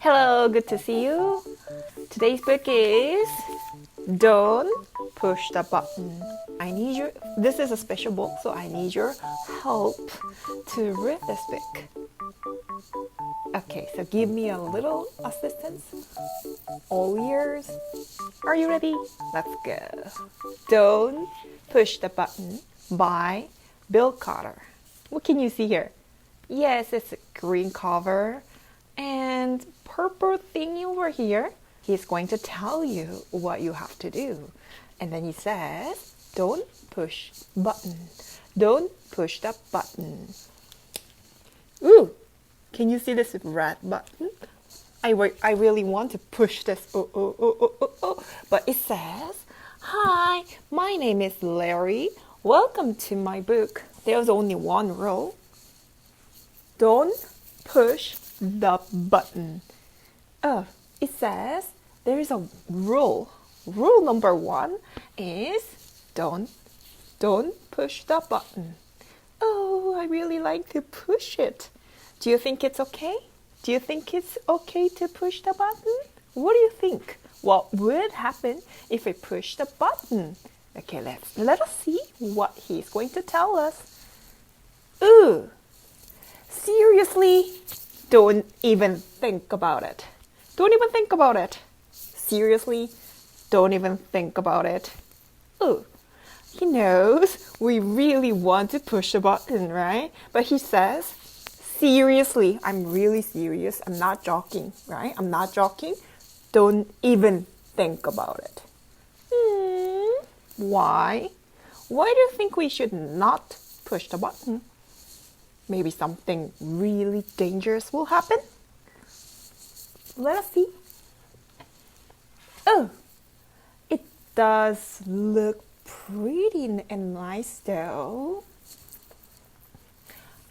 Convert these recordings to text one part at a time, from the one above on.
Hello, good to see you. Today's book is Don't Push the Button. This is a special book, so I need your help to read this book. Okay, so give me a little assistance. All ears. Are you ready? Let's go. Don't Push the Button by Bill Carter. What can you see here? Yes, it's a green cover and purple thingy over here. He's going to tell you what you have to do. And then he says, don't push button. Don't push the button. Ooh, can you see this red button? I really want to push this. But it says, hi, my name is Larry. Welcome to my book. There's only one rule. Don't push the button. Oh, it says there is a rule. Rule number 1 is don't push the button. Oh, I really like to push it. Do you think it's okay? Do you think it's okay to push the button? What do you think? What would happen if I push the button? Okay, let us see what he's going to tell us. Ooh, seriously? Don't even think about it. Don't even think about it. Seriously? Don't even think about it. Ooh, he knows we really want to push the button, right? But he says, seriously, I'm really serious. I'm not joking, right? I'm not joking. Don't even think about it. Why? Why do you think we should not push the button? Maybe something really dangerous will happen? Let us see. Oh, it does look pretty and nice though.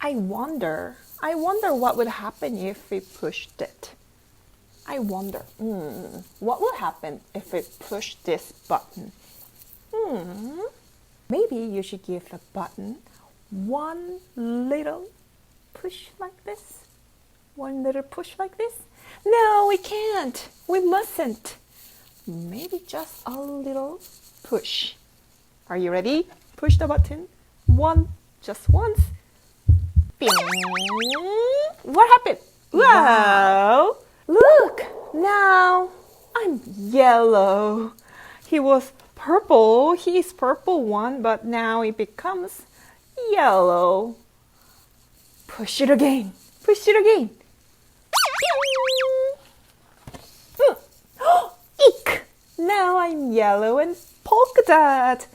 I wonder what would happen if we pushed it. I wonder, what would happen if we push this button? Maybe you should give the button one little push like this. One little push like this. No, we can't. We mustn't. Maybe just a little push. Are you ready? Push the button. Just once. Bing. What happened? Wow. Look, now I'm yellow. He was purple. He's purple one, but now it becomes yellow. Push it again. Push it again. Eek! Now I'm yellow and polka dot.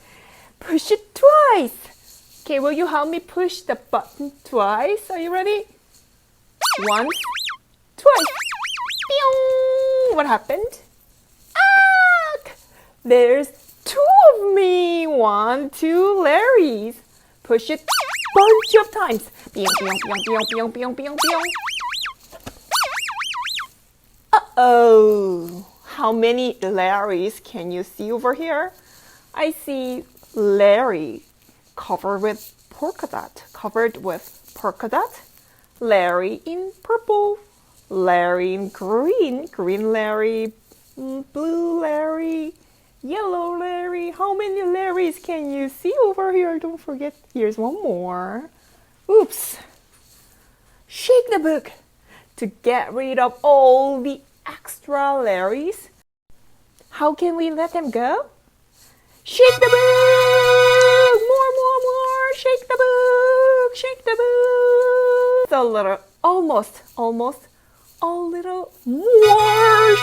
Push it twice. Okay, will you help me push the button twice? Are you ready? Once, twice. Pew! What happened? Ah! There's 2 of me. 1, 2 Larrys. Push it bunch of times. Pew, pew, pew, pew, pew, pew, pew, pew. Uh-oh. How many Larrys can you see over here? I see Larry covered with polka dot. Larry in purple. Larry in green. Green Larry. Blue Larry. Yellow Larry. How many Larrys can you see over here? Don't forget, here's one more. Oops. Shake the book to get rid of all the extra Larrys. How can we let them go? Shake the book! More! Shake the book! Shake the book! It's a little, almost, a little more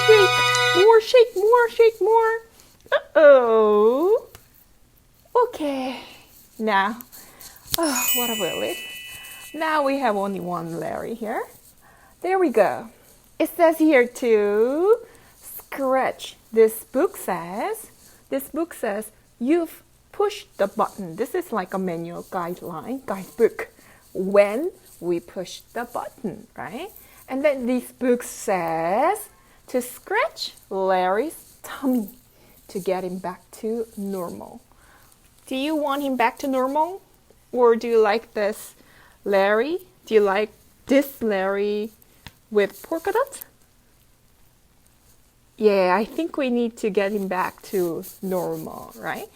shake, more. Uh-oh. Okay. Now, what a relief. Now we have only one Larry here. There we go. It says here to scratch. This book says you've pushed the button. This is like a manual guidebook. When we push the button, right? And then this book says to scratch Larry's tummy to get him back to normal. Do you want him back to normal? Or do you like this Larry? Do you like this Larry with polka dots? Yeah, I think we need to get him back to normal, right?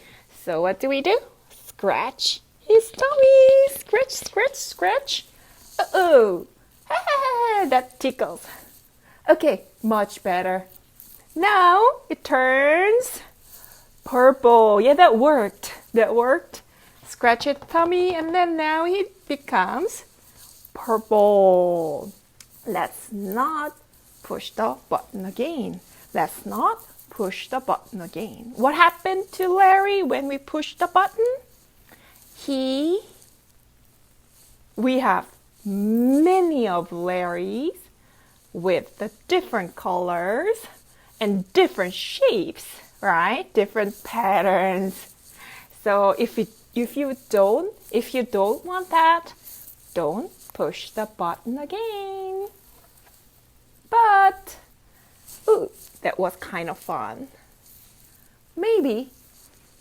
So what do? Scratch his tummy. Scratch, scratch, scratch. Uh-oh. Ah, that tickles. Okay, much better. Now it turns purple. Yeah, that worked. That worked. Scratch his tummy and then now it becomes purple. Let's not push the button again. Let's not push the button again. What happened to Larry when we pushed the button? We have many of Larrys with the different colors and different shapes, right? Different patterns. So if you don't want that, don't push the button again. But ooh, that was kind of fun. Maybe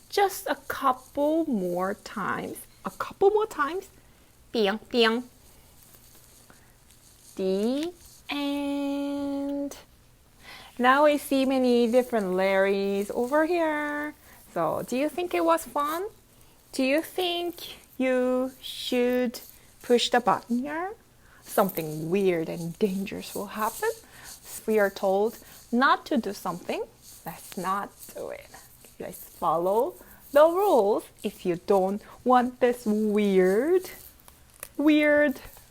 just a couple more times. Bing, bing. The end. Now we see many different Larrys over here. So, do you think it was fun? Do you think you should push the button here? Something weird and dangerous will happen. We are told not to do something. Let's not do it. Let's follow the rules if you don't want this weird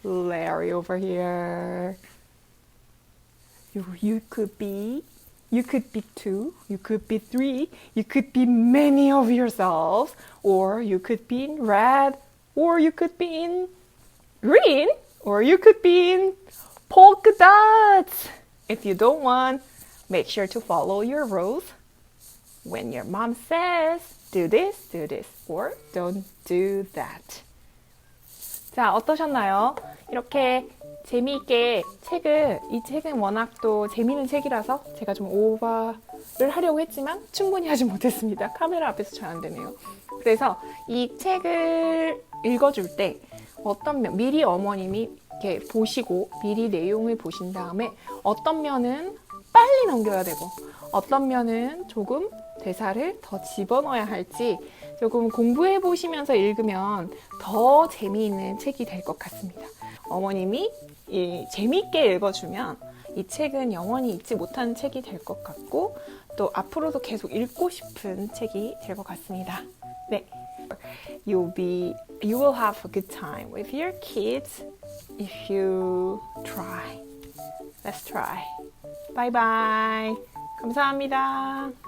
Larry over here. You could be 2, you could be 3, you could be many of yourselves, or you could be in red, or you could be in green, or you could be in polka dots. If you don't want, make sure to follow your rules. When your mom says, do this, or don't do that. 자, 어떠셨나요? 이렇게 재미있게 이 책은 워낙 또 재미있는 책이라서 제가 좀 오버를 하려고 했지만 충분히 하지 못했습니다. 카메라 앞에서 잘 안 되네요. 그래서 이 책을 읽어줄 때 미리 어머님이 이렇게 보시고 미리 내용을 보신 다음에 어떤 면은 빨리 넘겨야 되고 어떤 면은 조금 대사를 더 집어넣어야 할지 조금 공부해 보시면서 읽으면 더 재미있는 책이 될 것 같습니다. 어머님이 재미있게 읽어주면 이 책은 영원히 잊지 못하는 책이 될 것 같고 또 앞으로도 계속 읽고 싶은 책이 될 것 같습니다. 네, you will have a good time with your kids if you try. Let's try. Bye bye. 감사합니다.